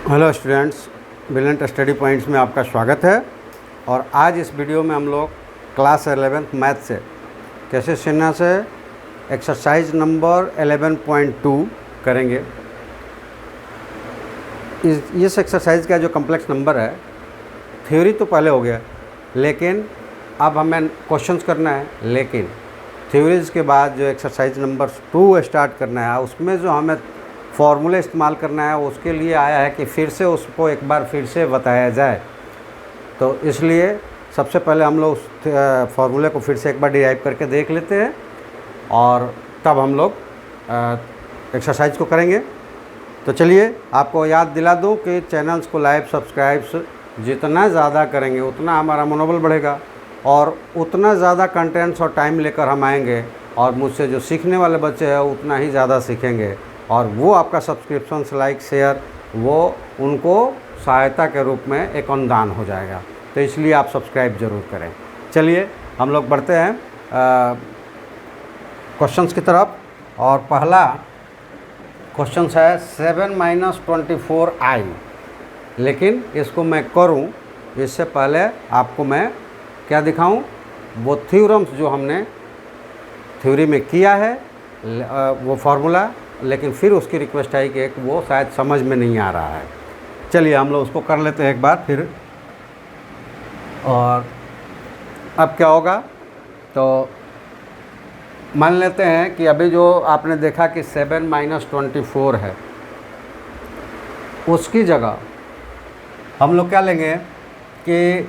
Hello students, brilliant study points में आपका स्वागत है। और आज इस वीडियो में हम लोग क्लास 11th मैथ से कैसे सीखना से एक्सरसाइज नंबर 11.2 करेंगे। इस एक्सरसाइज का जो कॉम्प्लेक्स नंबर है, थ्योरी तो पहले हो गया, लेकिन अब हमें क्वेश्चंस करना है। लेकिन थ्योरीज के बाद जो एक्सरसाइज नंबर 2 स्टार्ट करना है, उसमें जो हमें फॉर्मूले इस्तेमाल करना है, उसके लिए आया है कि फिर से उसको एक बार फिर से बताया जाए। तो इसलिए सबसे पहले हम लोग उस फार्मूले को फिर से एक बार डिराइव करके देख लेते हैं और तब हम लोग एक्सरसाइज को करेंगे। तो चलिए आपको याद दिला दूं कि चैनल्स को लाइक सब्सक्राइब्स जितना ज़्यादा करेंगे उतना हमारा मनोबल बढ़ेगा और उतना ज़्यादा कंटेंट्स और टाइम लेकर हम आएंगे और मुझसे जो सीखने वाले बच्चे हैं उतना ही ज़्यादा सीखेंगे। और वो आपका सब्सक्रिप्शन, लाइक, शेयर वो उनको सहायता के रूप में एक अनुदान हो जाएगा। तो इसलिए आप सब्सक्राइब ज़रूर करें। चलिए हम लोग बढ़ते हैं क्वेश्चंस की तरफ। और पहला क्वेश्चन है 7 - 24i। लेकिन इसको मैं करूं इससे पहले आपको मैं क्या दिखाऊं, वो थ्योरम्स जो हमने थ्योरी में किया है वो फार्मूला। लेकिन फिर उसकी रिक्वेस्ट आई कि वो शायद समझ में नहीं आ रहा है। चलिए हम लोग उसको कर लेते हैं एक बार फिर। और अब क्या होगा, तो मान लेते हैं कि अभी जो आपने देखा कि 7 - 24 है, उसकी जगह हम लोग क्या लेंगे कि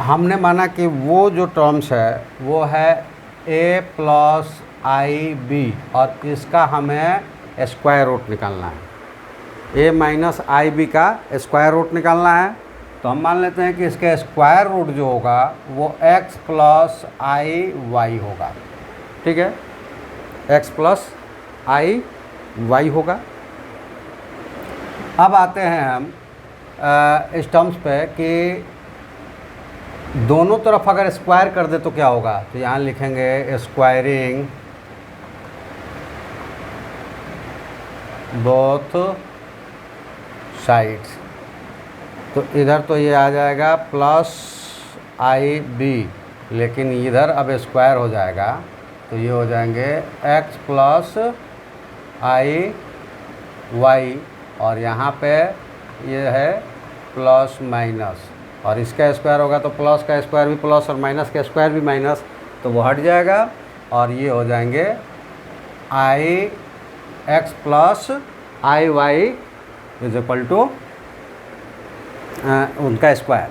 हमने माना कि वो जो टर्म्स है वो है a + IB और इसका हमें स्क्वायर रूट निकालना है। a - IB का स्क्वायर रूट निकालना है। तो हम मान लेते हैं कि इसके स्क्वायर रूट जो होगा वो x + IY होगा। ठीक है, x + IY होगा। अब आते हैं हम इस टर्म्स पे कि दोनों तरफ अगर स्क्वायर कर दे तो क्या होगा। तो यहाँ लिखेंगे स्क्वायरिंग बोथ साइड्स। तो इधर तो ये आ जाएगा +IB, लेकिन इधर अब स्क्वायर हो जाएगा तो ये हो जाएंगे x + IY और यहाँ पे ये है +- और इसका स्क्वायर होगा तो प्लस का स्क्वायर भी प्लस और माइनस का स्क्वायर भी माइनस, तो वो हट जाएगा और ये हो जाएंगे x + IY = उनका स्क्वायर।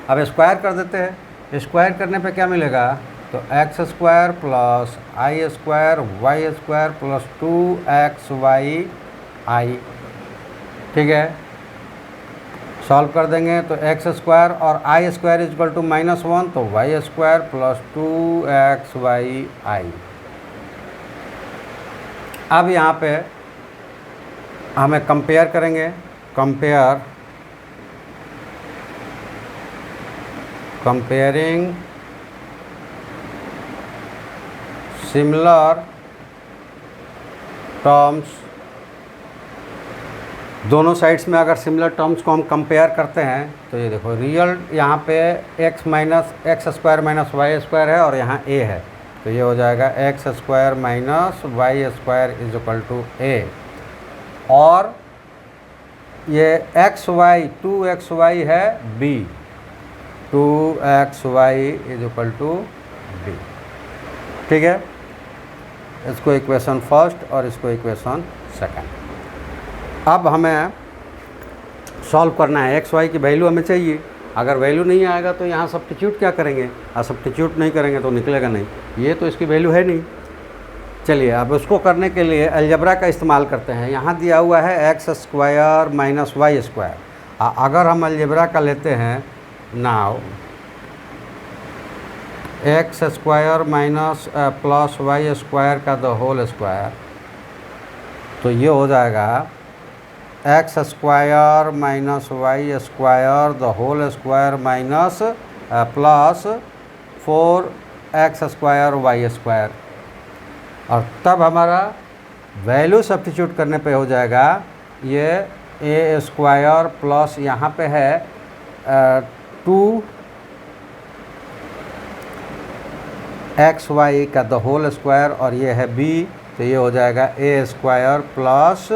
अब स्क्वायर कर देते हैं। स्क्वायर करने पे क्या मिलेगा, तो x² + I² y² + 2xy। ठीक है, सॉल्व कर देंगे तो x² और I² = -1, तो y² + 2xy। अब यहाँ पे हमें कंपेयर करेंगे। Comparing similar terms. दोनों साइड्स में अगर सिमिलर टर्म्स को हम कंपेयर करते हैं तो ये देखो रियल यहाँ पे x - x² - y² है और यहाँ a है, तो ये हो जाएगा x² - y² = a। और ये xy 2xy है b, 2xy = b। ठीक है, इसको इक्वेशन फर्स्ट और इसको इक्वेशन सेकंड। अब हमें सॉल्व करना है। एक्स वाई की वैल्यू हमें चाहिए। अगर वैल्यू नहीं आएगा तो यहाँ सब्स्टिट्यूट क्या करेंगे, और सब्स्टिट्यूट नहीं करेंगे तो निकलेगा नहीं, ये तो इसकी वैल्यू है नहीं। चलिए अब उसको करने के लिए अलजेब्रा का इस्तेमाल करते हैं। यहाँ दिया हुआ है x² - y²। अगर हम अलजेब्रा का लेते हैं नाउ x² - + y² का द होल स्क्वायर, तो ये हो जाएगा x² - y² the whole square minus + 4x² y²। और तब हमारा वैल्यू सब्स्टिट्यूट करने पे हो जाएगा ये ए स्क्वायर प्लस यहाँ पे है 2xy का द होल स्क्वायर और ये है b, तो ये हो जाएगा a square plus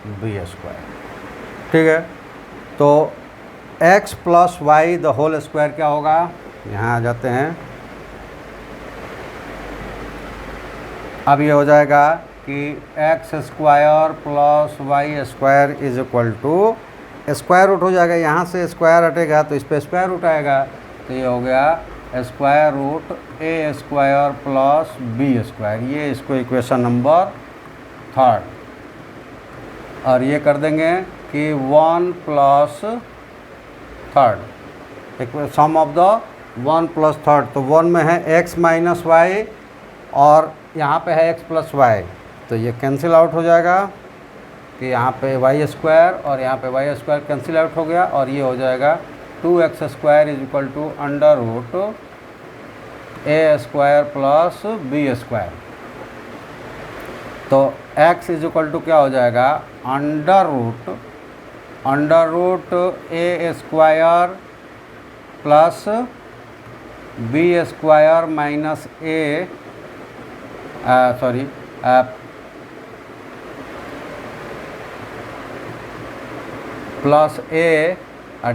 b square. ठीक है, तो x plus y the whole square क्या होगा, यहाँ आ जाते हैं। अब ये हो जाएगा कि x square plus y square is equal to, square root हो जाएगा, यहाँ से स्क्वायर हटेगा तो इस पर स्क्वायर रूट आएगा, तो ये हो गया square root a square plus b square. ये इसको इक्वेशन नंबर 3 और ये कर देंगे कि 1 plus 3 sum of the 1 plus 3, तो 1 में है x माइनस वाई और यहाँ पे है x प्लस वाई, तो ये कैंसिल आउट हो जाएगा कि यहाँ पे वाई स्क्वायर और यहाँ पे वाई स्क्वायर कैंसिल आउट हो गया और ये हो जाएगा 2x square is equal to under root a square plus b square. तो x इज इक्वल टू क्या हो जाएगा, under root a square plus b square minus a plus a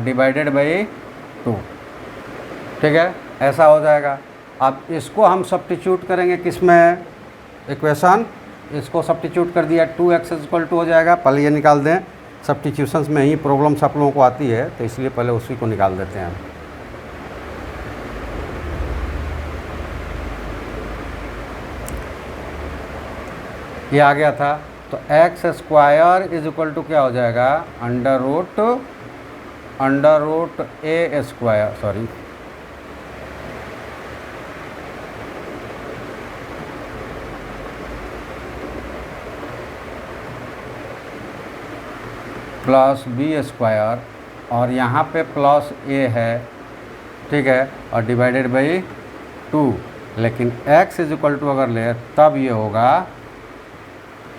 divided by 2। ठीक है, ऐसा हो जाएगा। अब इसको हम सब्स्टिट्यूट करेंगे किस में, इक्वेशन, इसको सब्स्टिट्यूट कर दिया 2x इक्वल टू हो जाएगा। पहले ये निकाल दें, सब्स्टिट्यूशंस में ही प्रॉब्लम्स आप लोगों को आती है, तो इसलिए पहले उसी को निकाल देते हैं। ये आ गया था, तो x square is equal to क्या हो जाएगा, under root a square plus b square और यहाँ पे प्लस ए है, ठीक है, और डिवाइडेड बाई 2, लेकिन x इज इक्वल टू अगर ले तब ये होगा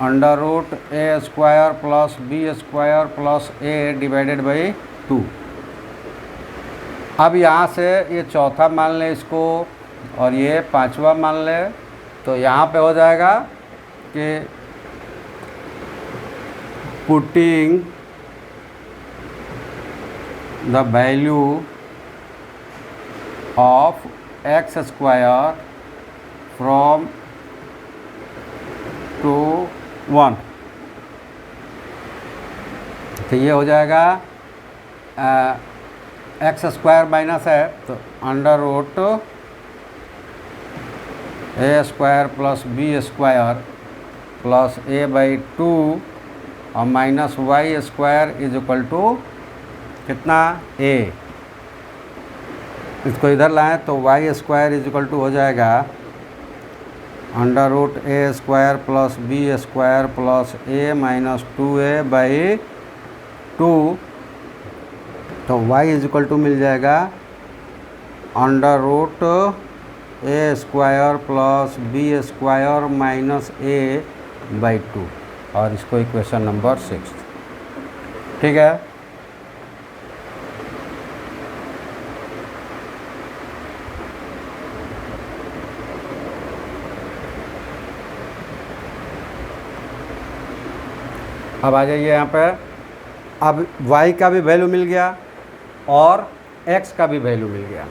under root a square plus b square plus a divided by 2। अब यहाँ से ये चौथा मान लें इसको और ये पांचवा मान लें, तो यहाँ पे हो जाएगा कि putting the value of x square from 2 1, तो ये हो जाएगा एक्स स्क्वायर माइनस है तो under root a square plus b square plus a by 2 और minus y square is equal to कितना, ए। इसको इधर लाएं तो y square is equal to हो जाएगा under root a square plus b square plus a minus 2a by 2, तो y is equal to मिल जाएगा under root a square plus b square minus a by 2 और इसको equation number 6। ठीक है, अब आ जाइए यहाँ पे। अब y का भी वैल्यू मिल गया और x का भी वैल्यू मिल गया,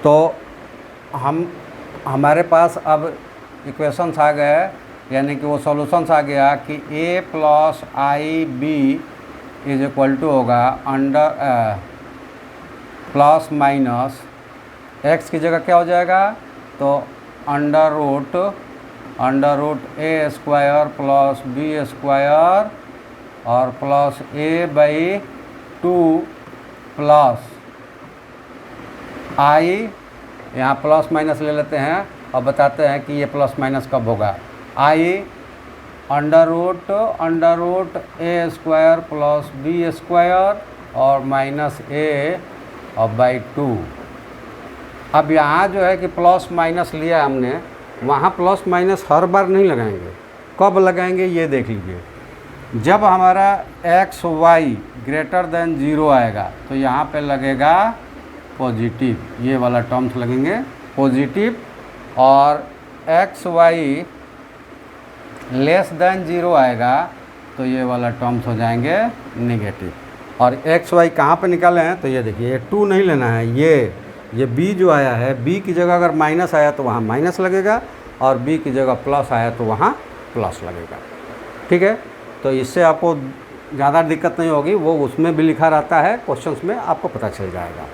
तो हमारे पास अब इक्वेशंस आ गए, यानी कि वो सॉल्यूशंस आ गया कि a plus i b is equal to होगा अंडर प्लस माइनस x की जगह क्या हो जाएगा, तो under root a square plus b square और plus a by 2 plus i, यहाँ प्लस माइनस ले लेते हैं और बताते हैं कि ये प्लस माइनस कब होगा, आई under root a square plus b square और माइनस ए और बाई 2। अब यहाँ जो है कि प्लस माइनस लिया हमने, वहाँ प्लस माइनस हर बार नहीं लगाएंगे, कब लगाएंगे ये देख लीजिए। जब हमारा एक्स वाई ग्रेटर देन 0 आएगा तो यहाँ पे लगेगा पॉजिटिव, ये वाला टर्म्स लगेंगे पॉजिटिव, और एक्स वाई लेस देन 0 आएगा तो ये वाला टर्म्स हो जाएंगे नेगेटिव। और एक्स वाई कहाँ पे निकाले हैं, तो ये देखिए, ये 2 नहीं लेना है, ये बी जो आया है, बी की जगह अगर माइनस आया तो वहाँ माइनस लगेगा, और बी की जगह प्लस आया तो वहाँ प्लस लगेगा। ठीक है, तो इससे आपको ज़्यादा दिक्कत नहीं होगी, वो उसमें भी लिखा रहता है, क्वेश्चंस में आपको पता चल जाएगा।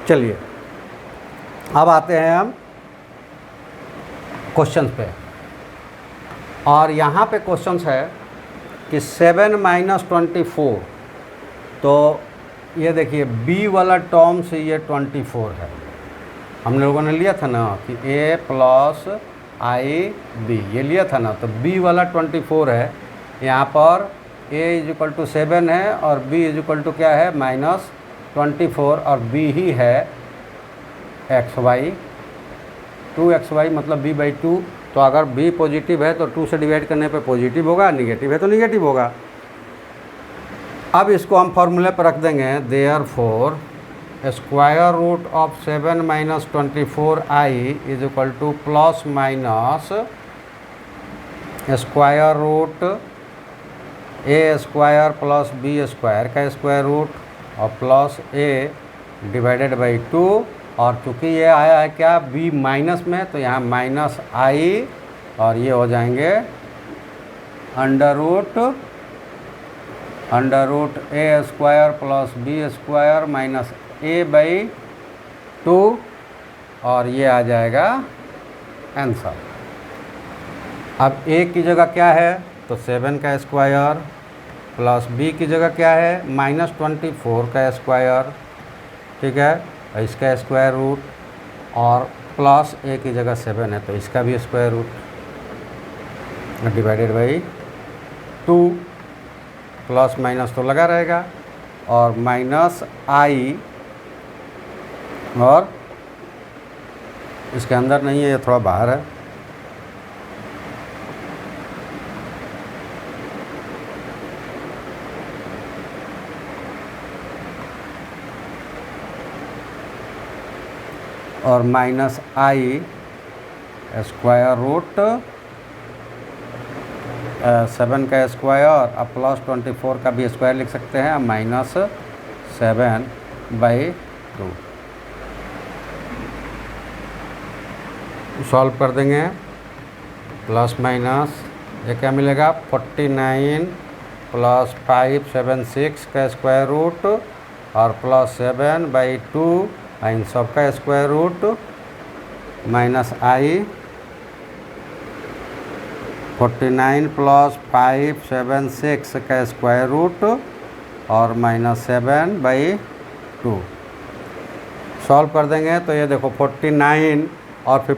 चलिए अब आते हैं हम क्वेश्चंस पे, और यहाँ पे क्वेश्चंस है कि 7 - 24, तो ये देखिए बी वाला टर्म से ये 24 है, हम लोगों ने लिया था ना कि a + IB, ये लिया था ना, तो b वाला 24 है, यहाँ पर a = 7 है और b = क्या है -24, और b ही है xy, 2xy मतलब b/2। तो अगर b पॉजिटिव है तो 2 से डिवाइड करने पे पॉजिटिव होगा, निगेटिव है तो निगेटिव होगा। अब इसको हम फॉर्मूले पर रख देंगे, therefore square root of 7 - 24i ± square root a² + b² का स्क्वायर रूट और प्लस a डिवाइडेड बाई 2, और चूँकि ये आया है क्या b माइनस में, तो यहाँ -i, और ये हो जाएंगे under root a² + b² -a/2, और ये आ जाएगा आंसर। अब a की जगह क्या है, तो 7 का स्क्वायर, प्लस b की जगह क्या है -24 का स्क्वायर, ठीक है, इसका स्क्वायर रूट, और प्लस a की जगह 7 है तो इसका भी square root divided by 2, plus minus तो लगा रहेगा, और -i, और इसके अंदर नहीं है, ये थोड़ा बाहर है, और -i स्क्वायर रूट 7 का स्क्वायर और प्लस 24 का भी स्क्वायर लिख सकते हैं, -7/2। सॉल्व कर देंगे, प्लस माइनस ये क्या मिलेगा 49 + 576 का स्क्वायर रूट और प्लस 7/2, इन सब का स्क्वायर रूट, -i 49 + 576 का स्क्वायर रूट और -7/2। सॉल्व कर देंगे तो ये देखो 49 और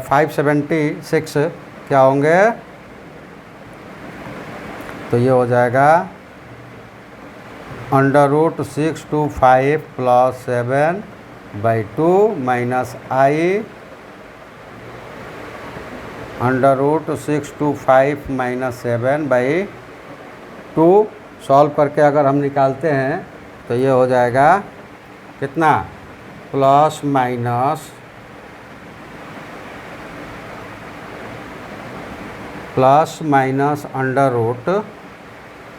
576 क्या होंगे, तो ये हो जाएगा √625 + 7/2 -i √625 - 7/2। सॉल्व करके अगर हम निकालते हैं तो ये हो जाएगा कितना, प्लस माइनस अंडर रूट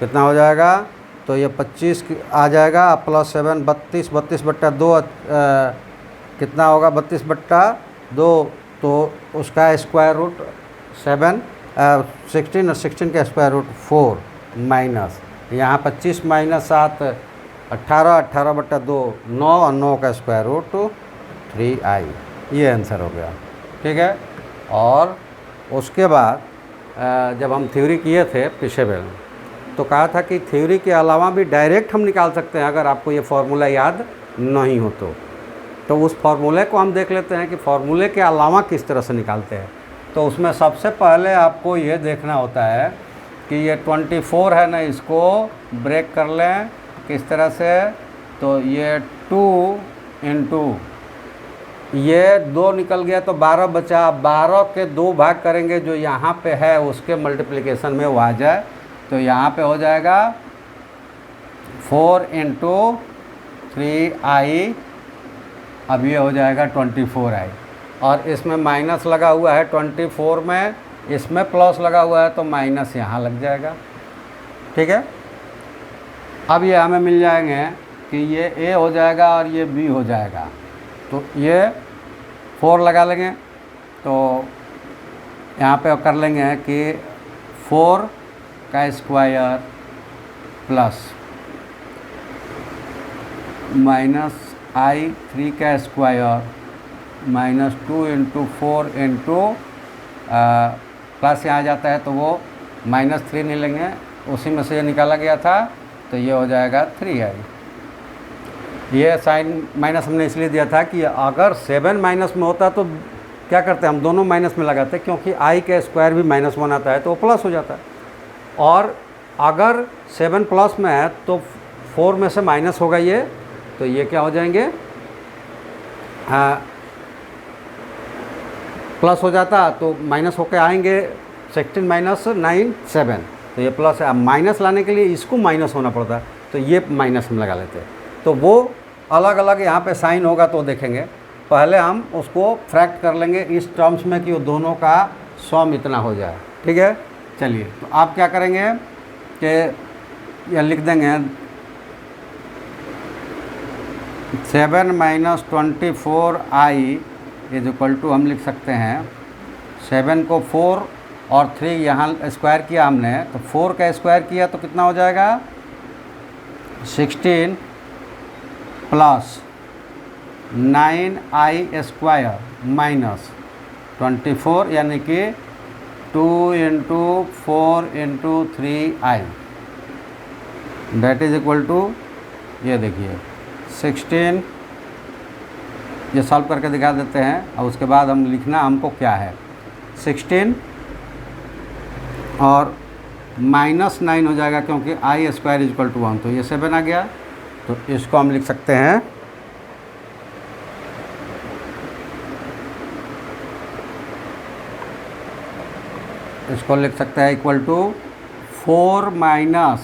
कितना हो जाएगा, तो ये 25 आ जाएगा, प्लस 7 32/2 कितना होगा 32/2, तो उसका स्क्वायर रूट 16 और 16 का स्क्वायर रूट 4 माइनस यहाँ 25 - 7 18 18/2 9 और 9 का स्क्वायर रूट 3i, ये आंसर हो गया। ठीक है, और उसके बाद जब हम थ्योरी किए थे पिछले बार तो कहा था कि थ्योरी के अलावा भी डायरेक्ट हम निकाल सकते हैं अगर आपको ये फार्मूला याद नहीं हो तो उस फार्मूले को हम देख लेते हैं कि फार्मूले के अलावा किस तरह से निकालते हैं। तो उसमें सबसे पहले आपको ये देखना होता है कि ये 24 है ना, इसको ब्रेक कर लें किस तरह से, तो ये 2 × ये 2 निकल गया तो 12 बचा, 12 के 2 भाग करेंगे जो यहाँ पे है उसके मल्टीप्लिकेशन में वो आ जाए, तो यहाँ पे हो जाएगा 4 इंटू 3i, अब ये हो जाएगा 24i, और इसमें माइनस लगा हुआ है 24 में, इसमें प्लस लगा हुआ है तो माइनस यहाँ लग जाएगा। ठीक है, अब ये हमें मिल जाएंगे कि ये a हो जाएगा और ये b हो जाएगा, तो ये 4 लगा लेंगे, तो यहाँ पे कर लेंगे कि 4 का स्क्वायर प्लस माइनस i 3 का square minus 2 into 4 into plus यहाँ जाता है तो वो -3 नहीं लेंगे, उसी में से ये निकाला गया था, तो ये हो जाएगा 3i। ये साइन माइनस हमने इसलिए दिया था कि अगर 7 माइनस में होता तो क्या करते हैं हम, दोनों माइनस में लगाते, क्योंकि i का स्क्वायर भी -1 आता है तो वो प्लस हो जाता है, और अगर 7 प्लस में है तो 4 में से माइनस होगा ये, तो ये क्या हो जाएंगे, प्लस हो जाता तो माइनस होकर आएंगे 16 माइनस 9 7, तो ये प्लस है। अब माइनस लाने के लिए इसको माइनस होना पड़ता है, तो ये माइनस में लगा लेते हैं, तो वो अलग अलग यहाँ पे साइन होगा तो देखेंगे। पहले हम उसको फ्रैक्ट कर लेंगे इस टर्म्स में कि वो दोनों का सम इतना हो जाए। ठीक है, चलिए तो आप क्या करेंगे कि यह लिख देंगे 7 minus 24i is equal to, हम लिख सकते हैं 7 को 4 और 3 यहाँ स्क्वायर किया हमने, तो 4 का स्क्वायर किया तो कितना हो जाएगा 16 प्लस 9i स्क्वायर माइनस 24, यानी कि 2 into 4 into 3i, that is equal to, ये देखिए 16, ये सॉल्व करके दिखा देते हैं, और उसके बाद हम लिखना हमको क्या है 16 और -9 हो जाएगा, क्योंकि i स्क्वायर इक्वल टू 1, तो ये 7 आ गया, तो इसको हम लिख सकते हैं इसको लिख सकते हैं equal to 4 minus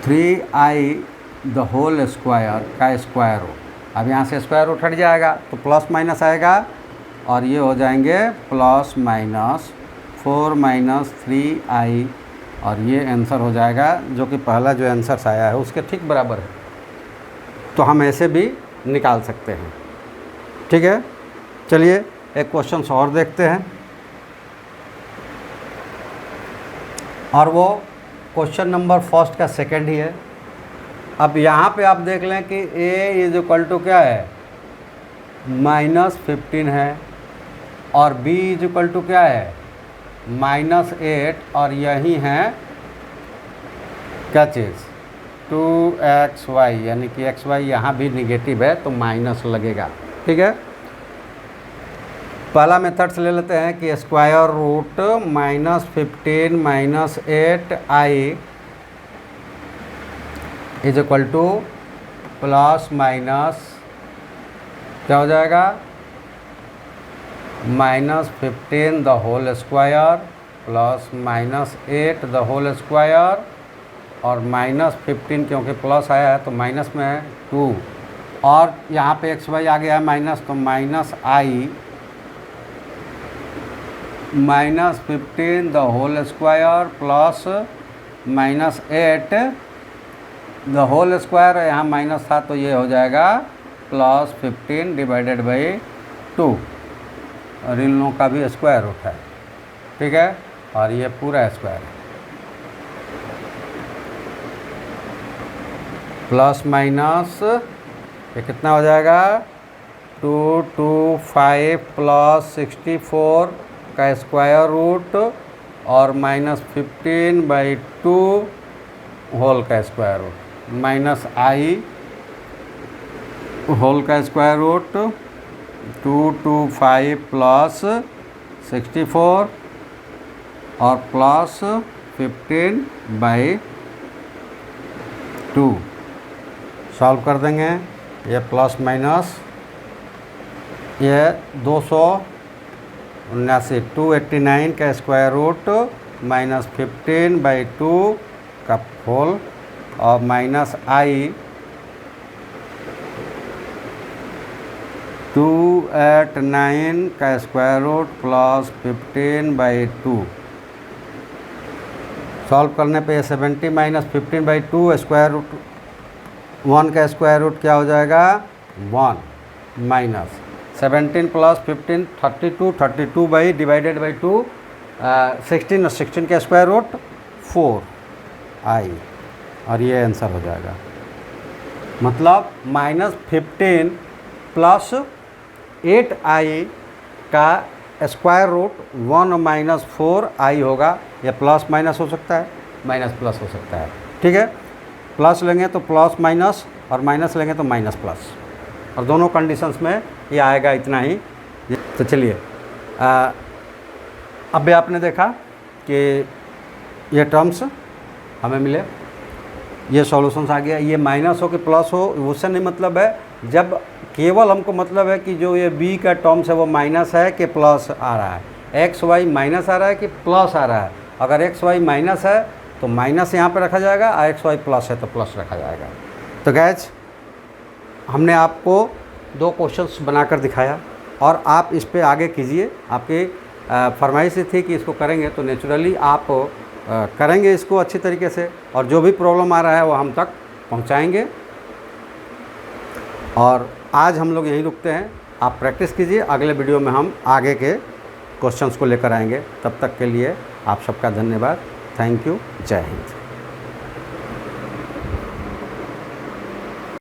3i the whole square का स्क्वायर रूट। अब यहाँ से स्क्वायर रूट हट जाएगा तो प्लस माइनस आएगा, और ये हो जाएंगे प्लस माइनस 4 माइनस 3i, और ये आंसर हो जाएगा जो कि पहला जो आंसर आया है उसके ठीक बराबर है। तो हम ऐसे भी निकाल सकते हैं। ठीक है, चलिए एक क्वेश्चन और देखते हैं, और वो क्वेश्चन नंबर फर्स्ट का सेकंड ही है। अब यहाँ पे आप देख लें कि a इज इक्वल टू क्या है -15 है, और b इज इक्वल टू क्या है -8, और यही है क्या चीज़ 2xy, यानी कि xy यहाँ भी निगेटिव है तो माइनस लगेगा। ठीक है, पहला मेथड से ले लेते हैं कि square root -15 minus 8i is equal to plus minus क्या हो जाएगा -15 the whole square plus -8 the whole square, और -15 क्योंकि प्लस आया है तो माइनस में है 2, और यहाँ पे xy आ गया है माइनस, तो -i -15 the whole square plus -8 the whole square, यहाँ माइनस था तो ये हो जाएगा +15 डिवाइडेड बाई 2, और इन लोगों का भी स्क्वायर रूट है। ठीक है, और ये पूरा स्क्वायर है, प्लस माइनस ये कितना हो जाएगा 225 प्लस 64 का स्क्वायर रूट, और -15/2 होल का स्क्वायर रूट, -i होल का स्क्वायर रूट 225 प्लस 64 और प्लस 15/2 सॉल्व कर देंगे। ये प्लस माइनस ये 279 289 का स्क्वायर रूट माइनस 15/2 का होल और माइनस I 289 का स्क्वायर रूट प्लस 15/2। सॉल्व करने पे 70 माइनस 15/2 स्क्वायर रूट 1 का स्क्वायर रूट क्या हो जाएगा 1 minus 17 plus 15 32 32 by divided by 2 16 और 16 का स्क्वायर रूट 4I और ये आंसर हो जाएगा। मतलब -15 प्लस 8I का स्क्वायर रूट 1 माइनस 4I होगा। या प्लस माइनस हो सकता है, माइनस प्लस हो सकता है। ठीक है, प्लस लेंगे तो प्लस माइनस और माइनस लेंगे तो माइनस प्लस, और दोनों कंडीशंस में ये आएगा इतना ही। तो चलिए अब भी आपने देखा कि ये टर्म्स हमें मिले, ये सॉल्यूशंस आ गया। ये माइनस हो कि प्लस हो उससे नहीं मतलब है, जब केवल हमको मतलब है कि जो ये b का टर्म्स है वो माइनस है कि प्लस आ रहा है, एक्स वाई माइनस आ रहा है कि प्लस आ रहा है। अगर एक्स वाई माइनस है तो माइनस यहाँ पे रखा जाएगा, और एक्स वाई प्लस है तो प्लस रखा जाएगा। तो गैस हमने आपको 2 क्वेश्चंस बनाकर दिखाया और आप इस पे आगे कीजिए। आपकी फरमाइश थी कि इसको करेंगे, तो नेचुरली आप करेंगे इसको अच्छी तरीके से, और जो भी प्रॉब्लम आ रहा है वो हम तक पहुंचाएंगे। और आज हम लोग यहीं रुकते हैं, आप प्रैक्टिस कीजिए। अगले वीडियो में हम आगे के क्वेश्चंस को लेकर आएंगे। तब तक के लिए आप सबका धन्यवाद। Thank you. जय हिंद।